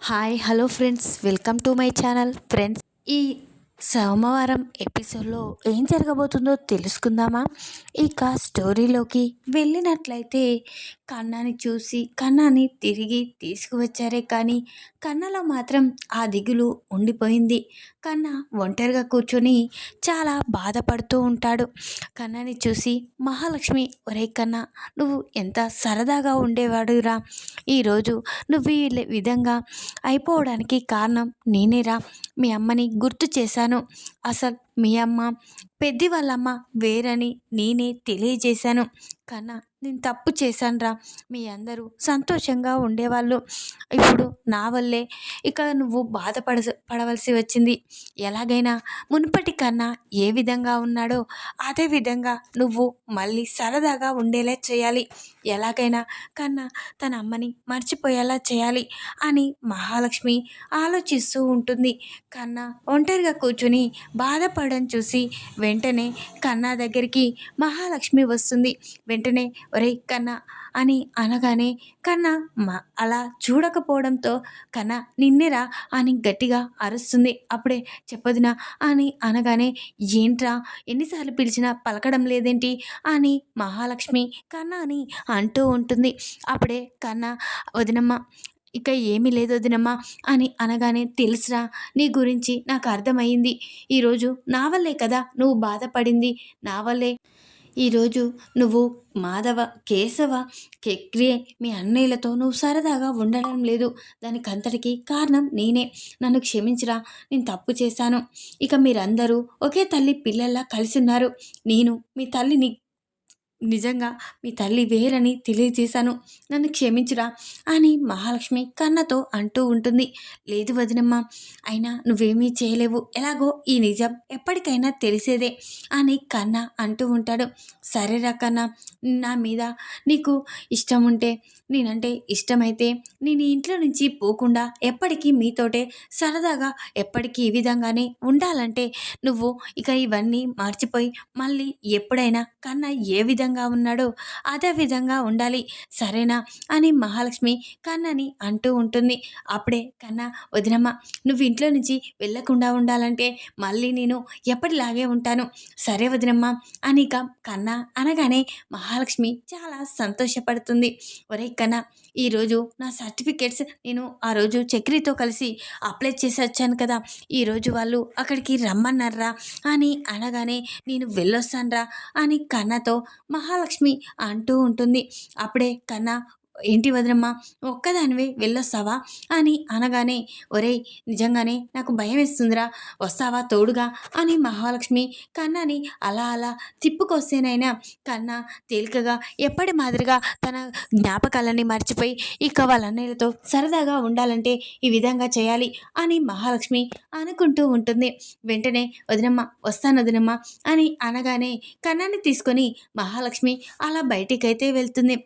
Hi hello friends, welcome to my channel. Friends, ఈ సోమవారం ఎపిసోడ్లో ఏం జరగబోతుందో తెలుసుకుందామా? ఇక స్టోరీలోకి వెళ్ళినట్లయితే కన్నాని చూసి కన్నాని తిరిగి తీసుకువచ్చారే కానీ కన్నలో మాత్రం ఆ దిగులు ఉండిపోయింది. కన్న ఒంటరిగా కూర్చొని చాలా బాధపడుతూ ఉంటాడు. కన్నాని చూసి మహాలక్ష్మి, ఒరే కన్నా, నువ్వు ఎంత సరదాగా ఉండేవాడురా, ఈరోజు నువ్వు ఈ విధంగా అయిపోవడానికి కారణం నేనేరా. మీ అమ్మని గుర్తు చేశాను. అసలు మీ అమ్మ పెద్ది వాళ్ళమ్మ వేరని నేనే తెలియజేశాను. కన్నా, నేను తప్పు చేశానురా. మీ అందరూ సంతోషంగా ఉండేవాళ్ళు. ఇప్పుడు నా వల్లే ఇక నువ్వు పడవలసి వచ్చింది. ఎలాగైనా మునుపటి కన్నా ఏ విధంగా ఉన్నాడో అదే విధంగా నువ్వు మళ్ళీ సరదాగా ఉండేలా చేయాలి. ఎలాగైనా కన్నా తన అమ్మని మర్చిపోయేలా చేయాలి అని మహాలక్ష్మి ఆలోచిస్తూ ఉంటుంది. కన్నా ఒంటరిగా కూర్చుని బాధపడడం చూసి వెంటనే కన్నా దగ్గరికి మహాలక్ష్మి వస్తుంది. వెంటనే ఒరే కన్నా అని అనగానే కన్నా అలా చూడకపోవడంతో కన్నా నిన్నేరా అని గట్టిగా అరుస్తుంది. అప్పుడే చెప్పొదినా అని అనగానే ఏంట్రా, ఎన్నిసార్లు పిలిచినా పలకడం లేదేంటి అని మహాలక్ష్మి కన్నా అని అంటూ ఉంటుంది. అప్పుడే కన్నా, వదినమ్మ ఇక ఏమీ లేదు వదినమ్మ అని అనగానే తెలుసురా, నీ గురించి నాకు అర్థమైంది. ఈరోజు నా వల్లే కదా నువ్వు బాధపడింది. నా వల్లే ఈరోజు నువ్వు మాధవ, కేశవ, కెక్రి మీ అన్నయ్యలతో నువ్వు సరదాగా ఉండడం లేదు. దానికి అంతటికి కారణం నేనే. నన్ను క్షమించరా, నేను తప్పు చేశాను. ఇక మీరందరూ ఒకే తల్లి పిల్లల్లా కలిసి ఉన్నారు. నేను మీ తల్లిని నిజంగా మీ తల్లి వేరని తెలియజేశాను. నన్ను క్షమించురా అని మహాలక్ష్మి కన్నతో అంటూ ఉంటుంది. లేదు వదినమ్మ, అయినా నువ్వేమీ చేయలేవు. ఎలాగో ఈ నిజం ఎప్పటికైనా తెలిసేదే అని కన్న అంటూ ఉంటాడు. సరేరా కన్నా, నా మీద నీకు ఇష్టం ఉంటే, నేనంటే ఇష్టమైతే నేను ఇంట్లో నుంచి పోకుండా ఎప్పటికీ మీతోటే సరదాగా ఎప్పటికీ ఈ విధంగానే ఉండాలంటే నువ్వు ఇక ఇవన్నీ మర్చిపోయి మళ్ళీ ఎప్పుడైనా కన్నా ఏ విధంగా ఉన్నాడో అదే విధంగా ఉండాలి, సరేనా అని మహాలక్ష్మి కన్నని అంటూ ఉంటుంది. అప్పుడే కన్నా, వదినమ్మ, నువ్వు ఇంట్లో నుంచి వెళ్ళకుండా ఉండాలంటే మళ్ళీ నేను ఎప్పటిలాగే ఉంటాను, సరే వదినమ్మ అని ఇక కన్నా అనగానే మహాలక్ష్మి చాలా సంతోషపడుతుంది. ఒరే కన్నా, ఈరోజు నా సర్టిఫికేట్స్ నేను ఆ రోజు చక్రితో కలిసి అప్లై చేసి వచ్చాను కదా, ఈరోజు వాళ్ళు అక్కడికి రమ్మన్నారా అని అనగానే నేను వెళ్ళొస్తానురా అని కన్నతో మహాలక్ష్మి అంటూ ఉంటుంది. అప్పుడే కన్నా, ఏంటి వదినమ్మ, ఒక్కదానివే వెళ్ళొస్తావా అని అనగానే ఒరేయ్, నిజంగానే నాకు భయం వేస్తుందిరా, వస్తావా తోడుగా అని మహాలక్ష్మి కన్నాని అలా అలా తిప్పుకొస్తేనైనా కన్నా తేలికగా ఎప్పటి మాదిరిగా తన జ్ఞాపకాలన్నీ మర్చిపోయి ఇక వాళ్ళ అన్నయ్యలతో సరదాగా ఉండాలంటే ఈ విధంగా చేయాలి అని మహాలక్ష్మి అనుకుంటూ ఉంటుంది. వెంటనే వదినమ్మ, వస్తాను వదినమ్మ అని అనగానే కన్నాని తీసుకొని మహాలక్ష్మి అలా బయటికైతే వెళ్తుంది.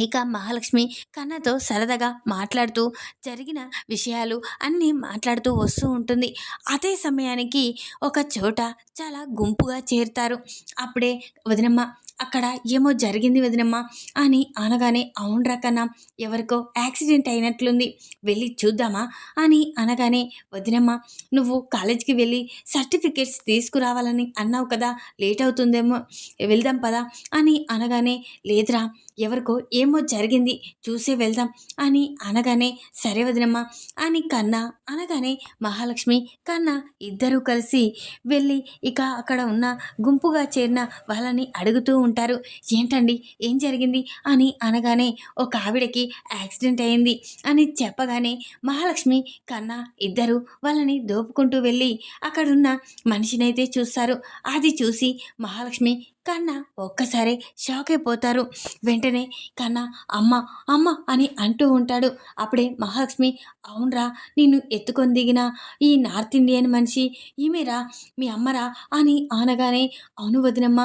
ఇక మహాలక్ష్మి కన్నతో సరదాగా మాట్లాడుతూ జరిగిన విషయాలు అన్నీ మాట్లాడుతూ వస్తూ ఉంటుంది. అదే సమయానికి ఒక చోట చాలా గుంపుగా చేరుతారు. అప్పుడే వదినమ్మ, అక్కడ ఏమో జరిగింది వదినమ్మ అని అనగానే అవునరా కన్నా, ఎవరికో యాక్సిడెంట్ అయినట్లుంది, వెళ్ళి చూద్దామా అని అనగానే వదినమ్మ, నువ్వు కాలేజీకి వెళ్ళి సర్టిఫికేట్స్ తీసుకురావాలని అన్నావు కదా, లేట్ అవుతుందేమో, వెళ్దాం పదా అని అనగానే లేదురా, ఎవరికో ఏమో జరిగింది, చూసే వెళ్దాం అని అనగానే సరే వదినమ్మ అని కన్నా అనగానే మహాలక్ష్మి కన్నా ఇద్దరూ కలిసి వెళ్ళి ఇక అక్కడ ఉన్న గుంపుగా చేరిన వాళ్ళని అడుగుతూ ఉంటారు. ఏంటండి, ఏం జరిగింది అని అనగానే ఒక ఆవిడకి యాక్సిడెంట్ అయింది అని చెప్పగానే మహాలక్ష్మి కన్నా ఇద్దరు వాళ్ళని దోపుకుంటూ వెళ్ళి అక్కడున్న మనిషినైతే చూస్తారు. అది చూసి మహాలక్ష్మి కన్నా ఒక్కసారి షాక్ అయిపోతారు. వెంటనే కన్నా అమ్మ అమ్మ అని అంటూ ఉంటాడు. అప్పుడే మహాలక్ష్మి, అవునరా, నేను ఎత్తుకొని దిగిన ఈ నార్త్ ఇండియన్ మనిషి ఈమెరా, మీ అమ్మరా అని అనగానే అవును వదినమ్మ,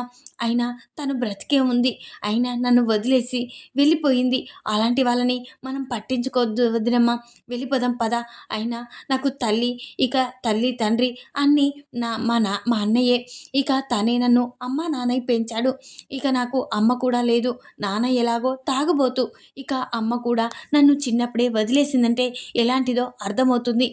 అయినా తను బ్రతికే ఉంది, అయినా నన్ను వదిలేసి వెళ్ళిపోయింది, అలాంటి వాళ్ళని మనం పట్టించుకోవద్దు వదినమ్మ, వెళ్ళిపోదాం పద, అయినా నాకు తల్లి, ఇక తల్లి తండ్రి అన్నీ మా అన్నయ్యే, ఇక తనే నన్ను అమ్మ నాన్నయ్య పెంచాడు. ఇక నాకు అమ్మ కూడా లేదు. నాన్న ఎలాగో తాగుబోతు. ఇక అమ్మ కూడా నన్ను చిన్నప్పుడే వదిలేసిందంటే ఎలాంటిదో అర్థమవుతుంది.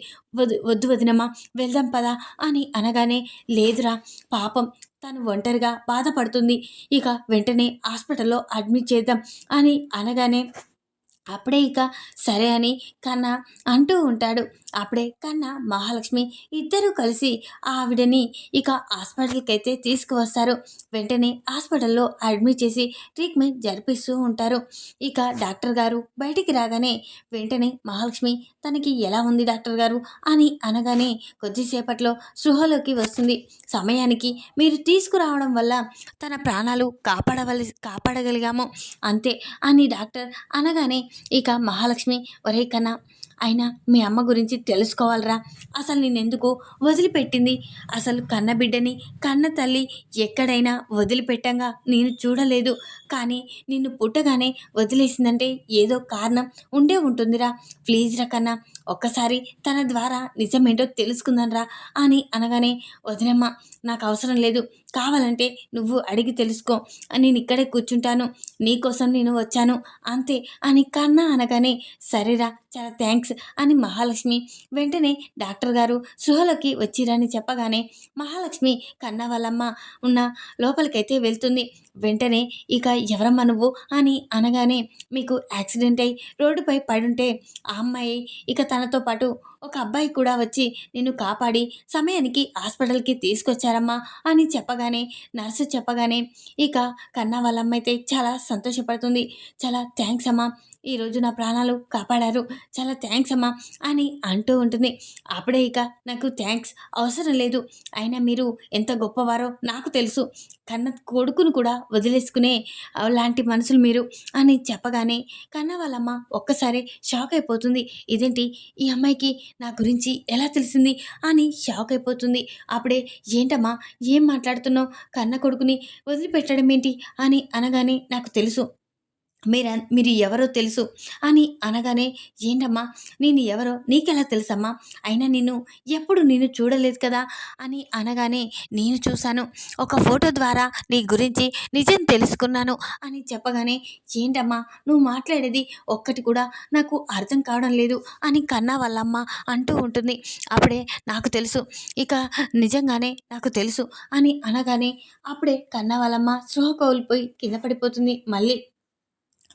వద్దు వదినమ్మా, వెళ్దాం పదా అని అనగానే, లేదురా పాపం తను ఒంటరిగా బాధపడుతుంది. ఇక వెంటనే హాస్పిటల్లో అడ్మిట్ చేద్దాం అని అనగానే, అప్పుడే ఇక సరే అని కన్నా అంటూ ఉంటాడు. అప్పుడే కన్నా మహాలక్ష్మి ఇద్దరూ కలిసి ఆవిడని ఇక హాస్పిటల్కి అయితే తీసుకువస్తారు. వెంటనే హాస్పిటల్లో అడ్మిట్ చేసి ట్రీట్మెంట్ జరిపిస్తూ ఉంటారు. ఇక డాక్టర్ గారు బయటికి రాగానే వెంటనే మహాలక్ష్మి తనకి ఎలా ఉంది డాక్టర్ గారు అని అనగానే, కొద్దిసేపట్లో సృహలోకి వస్తుంది. సమయానికి మీరు తీసుకురావడం వల్ల తన ప్రాణాలు కాపాడగలిగాము అంతే అని డాక్టర్ అనగానే, ఇక మహాలక్ష్మి, ఒరే కన్నా, అయినా మీ అమ్మ గురించి తెలుసుకోవాలరా. అసలు నేనెందుకు వదిలిపెట్టింది? అసలు కన్న బిడ్డని కన్న తల్లి ఎక్కడైనా వదిలిపెట్టంగా నేను చూడలేదు. కానీ నిన్ను పుట్టగానే వదిలేసిందంటే ఏదో కారణం ఉండే ఉంటుందిరా. ప్లీజ్ రా కన్నా, ఒక్కసారి తన ద్వారా నిజమేంటో తెలుసుకుందాన్రా అని అనగానే, వదినమ్మ నాకు అవసరం లేదు, కావాలంటే నువ్వు అడిగి తెలుసుకో, నేను ఇక్కడే కూర్చుంటాను, నీకోసం నేను వచ్చాను అంతే అని కన్నా అనగానే, సరేరా చాలా థ్యాంక్స్ అని మహాలక్ష్మి వెంటనే డాక్టర్ గారు సృహలోకి వచ్చిరని చెప్పగానే, మహాలక్ష్మి కన్నా వాళ్ళమ్మ ఉన్న లోపలికైతే వెళ్తుంది. వెంటనే ఇక ఎవరమ్మా నువ్వు అని అనగానే, మీకు యాక్సిడెంట్ అయి రోడ్డుపై పడుంటే ఆ అమ్మాయి ఇక తనతో పాటు ఒక అబ్బాయి కూడా వచ్చి నిన్ను కాపాడి సమయానికి హాస్పిటల్కి తీసుకొచ్చారమ్మా అని చెప్పగానే, నర్సు చెప్పగానే, ఇక కన్నా వాళ్ళమ్మ అయితే చాలా సంతోషపడుతుంది. చాలా థ్యాంక్స్ అమ్మా, ఈరోజు నా ప్రాణాలు కాపాడారు, చాలా థ్యాంక్స్ అమ్మా అని అంటూ ఉంటుంది. అప్పుడే ఇక నాకు థ్యాంక్స్ అవసరం లేదు, అయినా మీరు ఎంత గొప్పవారో నాకు తెలుసు, కన్న కొడుకును కూడా వదిలేసుకునే లాంటి మనుషులు మీరు అని చెప్పగానే, కన్న వాళ్ళమ్మ ఒక్కసారి షాక్ అయిపోతుంది. ఇదేంటి ఈ అమ్మాయికి నా గురించి ఎలా తెలిసింది అని షాక్ అయిపోతుంది. అప్పుడే, ఏంటమ్మా ఏం మాట్లాడుతున్నావు, కన్న కొడుకుని వదిలిపెట్టడం ఏంటి అని అనగానే, నాకు తెలుసు మీరు ఎవరో తెలుసు అని అనగానే, ఏంటమ్మా నేను ఎవరో నీకెలా తెలుసమ్మా, అయినా నిన్ను చూడలేదు కదా అని అనగానే, నేను చూశాను, ఒక ఫోటో ద్వారా నీ గురించి నిజం తెలుసుకున్నాను అని చెప్పగానే, ఏంటమ్మా నువ్వు మాట్లాడేది ఒక్కటి కూడా నాకు అర్థం కావడం లేదు అని కన్నా వాళ్ళమ్మ అంటూ ఉంటుంది. అప్పుడే, నాకు తెలుసు, ఇక నిజంగానే నాకు తెలుసు అని అనగానే, అప్పుడే కన్నా వాళ్ళమ్మ స్పృహ కోల్పోయి కింద పడిపోతుంది. మళ్ళీ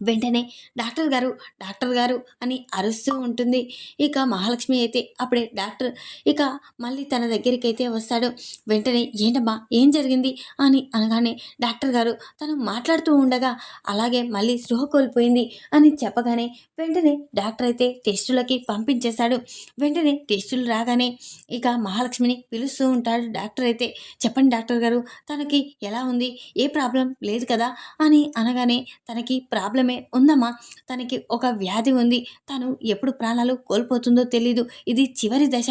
వెంటనే డాక్టర్ గారు, డాక్టర్ గారు అని అరుస్తూ ఉంటుంది. ఇక మహాలక్ష్మి అయితే అప్పుడే డాక్టర్ ఇక మళ్ళీ తన దగ్గరికి అయితే వస్తాడు. వెంటనే, ఏంటమ్మా ఏం జరిగింది అని అనగానే, డాక్టర్ గారు తను మాట్లాడుతూ ఉండగా అలాగే మళ్ళీ స్పృహ కోల్పోయింది అని చెప్పగానే, వెంటనే డాక్టర్ అయితే టెస్టులకి పంపించేశాడు. వెంటనే టెస్టులు రాగానే ఇక మహాలక్ష్మిని పిలుస్తూ ఉంటాడు డాక్టర్ అయితే. చెప్పండి డాక్టర్ గారు, తనకి ఎలా ఉంది, ఏ ప్రాబ్లం లేదు కదా అని అనగానే, తనకి ప్రాబ్లమే ఉందమ్మా, తనకి ఒక వ్యాధి ఉంది, తను ఎప్పుడు ప్రాణాలు కోల్పోతుందో తెలీదు, ఇది చివరి దశ,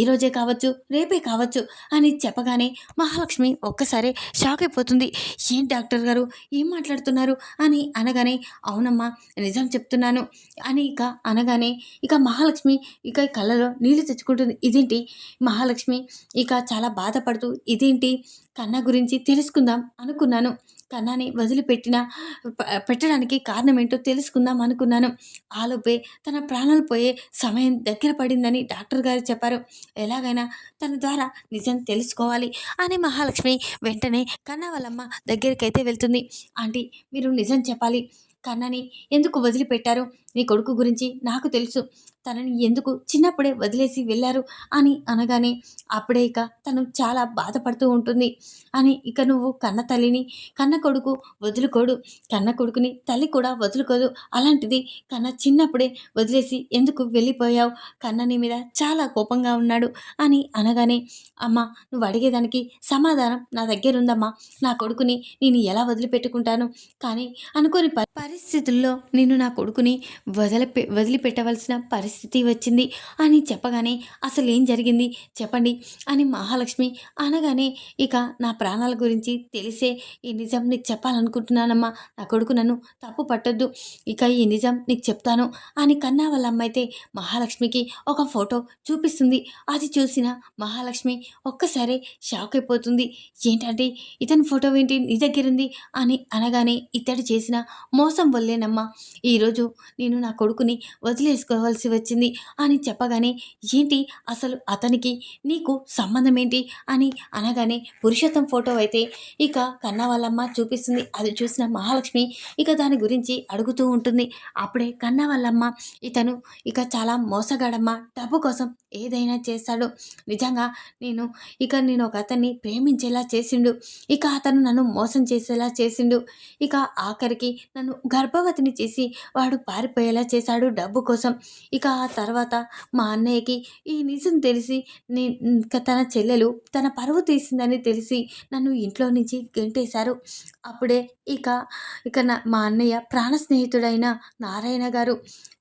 ఈరోజే కావచ్చు రేపే కావచ్చు అని చెప్పగానే, మహాలక్ష్మి ఒక్కసారి షాక్ అయిపోతుంది. ఏం డాక్టర్ గారు ఏం మాట్లాడుతున్నారు అని అనగానే, అవునమ్మా నిజం చెప్తున్నాను అని ఇక అనగానే, ఇక మహాలక్ష్మి ఇక కళ్ళలో నీళ్లు తెచ్చుకుంటుంది. ఇదేంటి మహాలక్ష్మి ఇక చాలా బాధపడుతూ, ఇదేంటి కన్నా గురించి తెలుసుకుందాం అనుకున్నాను, కన్నాని పెట్టడానికి కారణం ఏంటో తెలుసుకుందాం అనుకున్నాను, ఆలోపే తన ప్రాణాలు పోయే సమయం దగ్గర పడిందని డాక్టర్ గారు చెప్పారు, ఎలాగైనా తన ద్వారా నిజం తెలుసుకోవాలి అని మహాలక్ష్మి వెంటనే కన్నా వాళ్ళమ్మ దగ్గరికైతే వెళ్తుంది. ఆంటీ మీరు నిజం చెప్పాలి, కన్నని ఎందుకు వదిలిపెట్టారు, నీ కొడుకు గురించి నాకు తెలుసు, తనని ఎందుకు చిన్నప్పుడే వదిలేసి వెళ్ళారు అని అనగానే, అప్పుడే ఇక తను చాలా బాధపడుతూ ఉంటుంది. అని ఇక నువ్వు కన్న తల్లిని కన్న కొడుకు వదులుకోడు, కన్న కొడుకుని తల్లి కూడా వదులుకోదు, అలాంటిది కన్న చిన్నప్పుడే వదిలేసి ఎందుకు వెళ్ళిపోయావు, కన్న నీ మీద చాలా కోపంగా ఉన్నాడు అని అనగానే, అమ్మ నువ్వు అడిగేదానికి సమాధానం నా దగ్గర ఉందమ్మా, నా కొడుకుని నేను ఎలా వదిలిపెట్టుకుంటాను, కానీ అనుకోని పరిస్థితుల్లో నేను నా కొడుకుని వదిలిపెట్టవలసిన పరిస్థితి వచ్చింది అని చెప్పగానే అసలు ఏం జరిగింది చెప్పండి అని మహాలక్ష్మి అనగానే ఇక నా ప్రాణాల గురించి తెలిసే ఈ నిజం నీకు చెప్పాలనుకుంటున్నానమ్మా. నా కొడుకు నన్ను తప్పు పట్టొద్దు. ఇక ఈ నిజం నీకు చెప్తాను అని కన్నా వాళ్ళ అమ్మ అయితే మహాలక్ష్మికి ఒక ఫోటో చూపిస్తుంది. అది చూసిన మహాలక్ష్మి ఒక్కసారి షాక్ అయిపోతుంది. ఏంటంటే ఇతని ఫోటో ఏంటి నీ దగ్గర ఉంది అని అనగానే ఇతడు చేసిన మోసం వల్లేనమ్మా ఈరోజు నేను నా కొడుకుని వదిలేసుకోవాల్సి వచ్చింది అని చెప్పగానే ఏంటి అసలు అతనికి నీకు సంబంధం ఏంటి అని అనగానే పురుషోత్తం ఫోటో అయితే ఇక కన్నా వాళ్ళమ్మ చూపిస్తుంది. అది చూసిన మహాలక్ష్మి ఇక దాని గురించి అడుగుతూ ఉంటుంది. అప్పుడే కన్నా వాళ్ళమ్మ ఇతను ఇక చాలా మోసగాడమ్మ, డబ్బు కోసం ఏదైనా చేస్తాడు. నిజంగా నేను ఒక అతన్ని ప్రేమించేలా చేసిండు. ఇక అతను నన్ను మోసం చేసేలా చేసిండు. ఇక ఆఖరికి నన్ను గర్భవతిని చేసి వాడు పారిపోయేలా చేశాడు డబ్బు కోసం. ఇక ఆ తర్వాత మా అన్నయ్యకి ఈ నిజం తెలిసి తన చెల్లెలు తన పరువు తీసిందని తెలిసి నన్ను ఇంట్లో నుంచి గెంటేశారు. అప్పుడే ఇక ఇక మా అన్నయ్య ప్రాణ స్నేహితుడైన నారాయణ గారు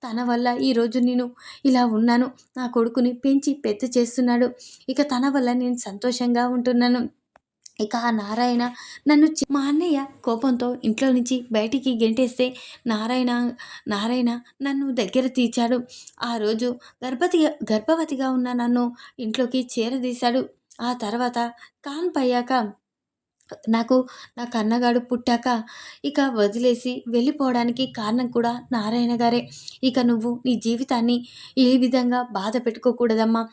తన వల్ల ఈరోజు నేను ఇలా ఉన్నాను. నా కొడుకుని పెంచి పెద్ద చేస్తున్నాడు. ఇక తన వల్ల నేను సంతోషంగా ఉంటున్నాను. ఇక ఆ నారాయణ మా అన్నయ్య కోపంతో ఇంట్లో నుంచి బయటికి గెంటేస్తే నారాయణ నన్ను దగ్గర తీర్చాడు. ఆ రోజు గర్భవతిగా ఉన్న నన్ను ఇంట్లోకి చేరదీశాడు. ఆ తర్వాత కాన్పయ్యాక నాకు నా కన్నగాడు పుట్టాక ఇక వదిలేసి వెళ్ళిపోవడానికి కారణం కూడా నారాయణ గారే. ఇక నువ్వు నీ జీవితాన్ని ఏ విధంగా బాధ పెట్టుకోకూడదమ్మా.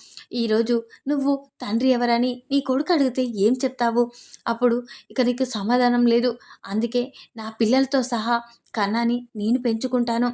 ఈరోజు నువ్వు తండ్రి ఎవరని నీ కొడుకు అడిగితే ఏం చెప్తావు? అప్పుడు ఇక నీకు సమాధానం లేదు. అందుకే నా పిల్లలతో సహా కన్నాని నేను పెంచుకుంటాను.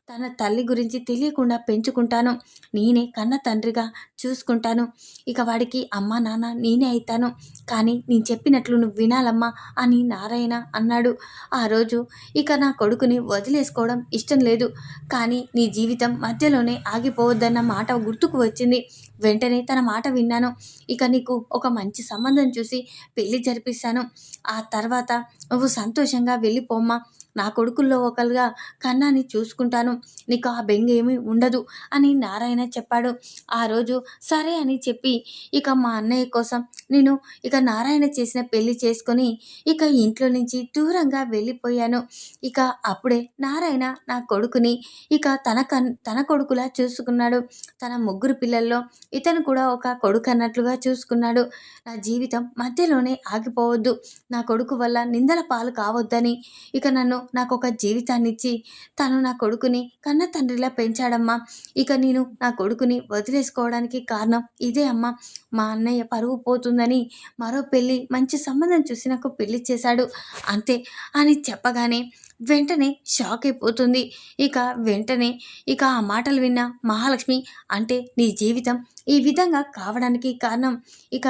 తన తల్లి గురించి తెలియకుండా పెంచుకుంటాను. నేనే కన్న తండ్రిగా చూసుకుంటాను. ఇక వాడికి అమ్మ నాన్న నేనే అవుతాను. కానీ నేను చెప్పినట్లు నువ్వు వినాలమ్మా అని నారాయణ అన్నాడు. ఆ రోజు ఇక నా కొడుకుని వదిలేసుకోవడం ఇష్టం లేదు. కానీ నీ జీవితం మధ్యలోనే ఆగిపోవద్దన్న మాట గుర్తుకు వచ్చింది. వెంటనే తన మాట విన్నాను. ఇక నీకు ఒక మంచి సంబంధం చూసి పెళ్లి జరిపిస్తాను. ఆ తర్వాత నువ్వు సంతోషంగా వెళ్ళిపోమ్మా. నా కొడుకుల్లో ఒకరుగా కన్నాని చూసుకుంటాను. నీకు ఆ బెంగ ఏమీ ఉండదు అని నారాయణ చెప్పాడు. ఆ రోజు సరే అని చెప్పి ఇక మా అన్నయ్య కోసం నేను ఇక నారాయణ చేసిన పెళ్లి చేసుకొని ఇక ఇంట్లో నుంచి దూరంగా వెళ్ళిపోయాను. ఇక అప్పుడే నారాయణ నా కొడుకుని ఇక తన కొడుకులా చూసుకున్నాడు. తన ముగ్గురు పిల్లల్లో ఇతను కూడా ఒక కొడుకు అన్నట్లుగా చూసుకున్నాడు. నా జీవితం మధ్యలోనే ఆగిపోవద్దు, నా కొడుకు వల్ల నిందల పాలు కావద్దని ఇక నాకు ఒక జీవితాన్ని ఇచ్చి తను నా కొడుకుని కన్న తండ్రిలా పెంచాడమ్మా. ఇక నేను నా కొడుకుని వదిలేసుకోవడానికి కారణం ఇదే అమ్మా. మా అన్నయ్య పరువు పోతుందని మరో మంచి సంబంధం చూసి నాకు పెళ్లి చేశాడు అంతే అని చెప్పగానే వెంటనే షాక్ అయిపోతుంది. ఇక ఆ మాటలు విన్న మహాలక్ష్మి అంటే నీ జీవితం ఈ విధంగా కావడానికి కారణం ఇక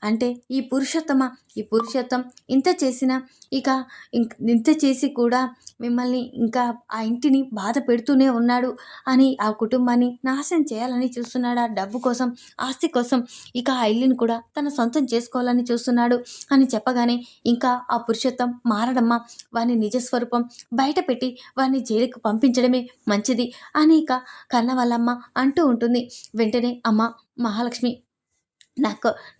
అంటే ఈ పురుషోత్తం ఇంత చేసిన ఇంత చేసి కూడా మిమ్మల్ని ఇంకా ఆ ఇంటిని బాధ పెడుతూనే ఉన్నాడు అని ఆ కుటుంబాన్ని నాశనం చేయాలని చూస్తున్నాడు. ఆ డబ్బు కోసం, ఆస్తి కోసం ఇక ఆ ఇల్లుని కూడా తన సొంతం చేసుకోవాలని చూస్తున్నాడు అని చెప్పగానే ఇంకా ఆ పురుషోత్తం మారడమ్మా. వాని నిజస్వరూపం బయట పెట్టి వాడిని జైలుకు పంపించడమే మంచిది అని ఇక కన్న వాళ్ళమ్మ అంటూ ఉంటుంది. వెంటనే అమ్మ మహాలక్ష్మి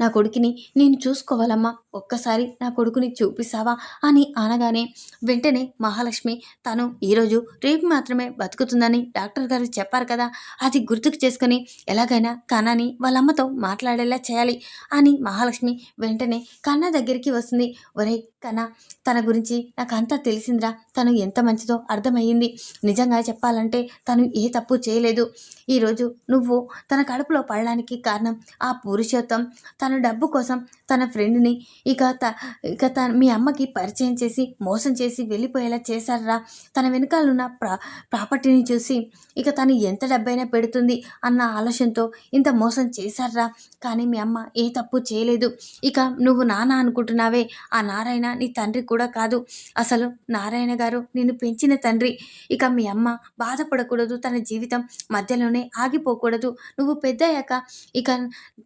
నా కొడుకుని నేను చూసుకోవాలమ్మా, ఒక్కసారి నా కొడుకుని చూపిస్తావా అని అనగానే వెంటనే మహాలక్ష్మి తను ఈరోజు రేపు మాత్రమే బతుకుతుందని డాక్టర్ గారు చెప్పారు కదా, అది గుర్తుకు చేసుకొని ఎలాగైనా కన్నాని వాళ్ళమ్మతో మాట్లాడేలా చేయాలి అని మహాలక్ష్మి వెంటనే కన్న దగ్గరికి వస్తుంది. ఒరే కన్నా, తన గురించి నాకు అంతా తెలిసిందిరా, తను ఎంత మంచిదో అర్థమయ్యింది. నిజంగా చెప్పాలంటే తను ఏ తప్పు చేయలేదు. ఈరోజు నువ్వు తన కడుపులో పడడానికి కారణం ఆ పురుషోత్తం తన డబ్బు కోసం తన ఫ్రెండ్ని మీ అమ్మకి పరిచయం చేసి మోసం చేసి వెళ్ళిపోయేలా చేశారా. తన వెనకాలన్న ప్రాపర్టీని చూసి ఇక తను ఎంత డబ్బైనా పెడుతుంది అన్న ఆలోచనతో ఇంత మోసం చేశారా. కానీ మీ అమ్మ ఏ తప్పు చేయలేదు. ఇక నువ్వు నాన్న అనుకుంటున్నావే, ఆ నారాయణ నీ తండ్రి కూడా కాదు. అసలు నారాయణ గారు నిన్ను పెంచిన తండ్రి. ఇక మీ అమ్మ బాధపడకూడదు, తన జీవితం మధ్యలోనే ఆగిపోకూడదు. నువ్వు పెద్దయ్యాక ఇక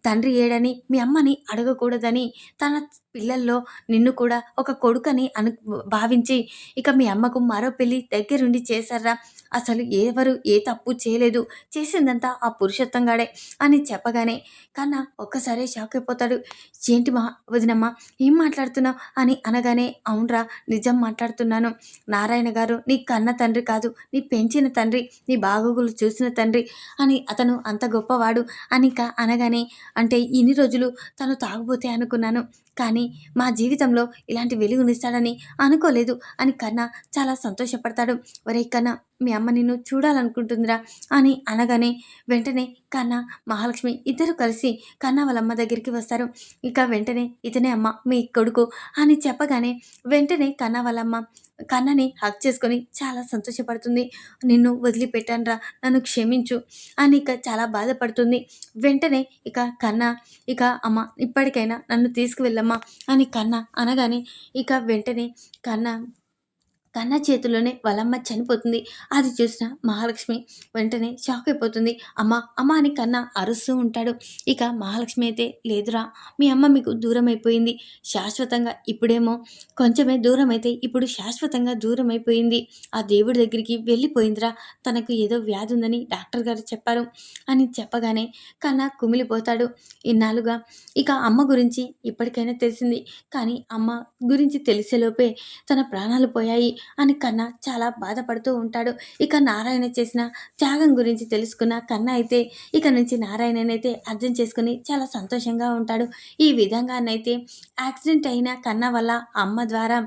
తండ్రి ఏడని మీ అమ్మని అడగకూడదని తన పిల్లల్లో నిన్ను కూడా ఒక కొడుకని భావించి ఇక మీ అమ్మకు మరో పెళ్లి దగ్గరుండి చేశారా? అసలు ఎవరు ఏ తప్పు చేయలేదు. చేసిందంతా ఆ పురుషోత్తంగాడే అని చెప్పగానే కన్నా ఒక్కసారే షాక్ అయిపోతాడు. ఏంటి వదినమ్మ ఏం మాట్లాడుతున్నావు అని అనగానే, అవునరా నిజం మాట్లాడుతున్నాను. నారాయణ గారు నీ కన్న తండ్రి కాదు, నీ పెంచిన తండ్రి, నీ బాగోగులు చూసిన తండ్రి అని అతను అంత గొప్పవాడు అనిక అనగానే, అంటే ఇన్ని రోజులు తను తాగుబోతే అనుకున్నాను, కానీ మా జీవితంలో ఇలాంటి వెలుగునిస్తాడని అనుకోలేదు అని కన్నా చాలా సంతోషపడతాడు. ఒరేయ్ కన్నా మీ అమ్మ నిన్ను చూడాలనుకుంటుందిరా అని అనగానే వెంటనే కన్నా మహాలక్ష్మి ఇద్దరు కలిసి కన్నా వాళ్ళ అమ్మ దగ్గరికి వస్తారు. ఇక వెంటనే ఇతనే అమ్మ మీ కొడుకు అని చెప్పగానే వెంటనే కన్నా వాళ్ళమ్మ కన్నని హగ్ చేసుకొని చాలా సంతోషపడుతుంది. నిన్ను వదిలిపెట్టానురా, నన్ను క్షమించు అని ఇక చాలా బాధపడుతుంది. వెంటనే ఇక కన్నా ఇక అమ్మ ఇప్పటికైనా నన్ను తీసుకువెళ్ళమ్మా అని కన్నా అనగానే ఇక వెంటనే కన్నా కన్న చేతిలోనే వాళ్ళమ్మ చనిపోతుంది. అది చూసిన మహాలక్ష్మి వెంటనే షాక్ అయిపోతుంది. అమ్మ అమ్మ అని కన్న అరుస్తూ ఉంటాడు. ఇక మహాలక్ష్మి అయితే, లేదురా మీ అమ్మ మీకు దూరం అయిపోయింది శాశ్వతంగా, ఇప్పుడేమో కొంచెమే దూరం అయితే ఇప్పుడు శాశ్వతంగా దూరం అయిపోయింది. ఆ దేవుడి దగ్గరికి వెళ్ళిపోయిందిరా, తనకు ఏదో వ్యాధి ఉందని డాక్టర్ గారు చెప్పారు అని చెప్పగానే కన్న కుమిలిపోతాడు. ఇన్నాళ్ళుగా ఇక అమ్మ గురించి ఇప్పటికైనా తెలిసింది, కానీ అమ్మ గురించి తెలిసేలోపే తన ప్రాణాలు పోయాయి అని కన్నా చాలా బాధపడుతూ ఉంటాడు. ఇక నారాయణ చేసిన త్యాగం గురించి తెలుసుకున్న కన్నా అయితే ఇక నుంచి నారాయణనైతే అర్థం చేసుకుని చాలా సంతోషంగా ఉంటాడు. ఈ విధంగానైతే యాక్సిడెంట్ అయిన కన్నా వాళ్ళ అమ్మ ద్వారా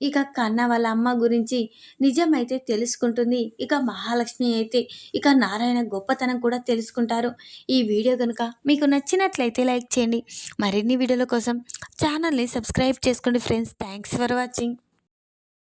ఇక కన్నా వాళ్ళ అమ్మ గురించి నిజమైతే తెలుసుకుంటుంది. ఇక మహాలక్ష్మి అయితే ఇక నారాయణ గొప్పతనం కూడా తెలుసుకుంటారు. ఈ వీడియో కనుక మీకు నచ్చినట్లయితే లైక్ చేయండి. మరిన్ని వీడియోల కోసం ఛానల్ని సబ్స్క్రైబ్ చేసుకోండి ఫ్రెండ్స్. Thanks for watching.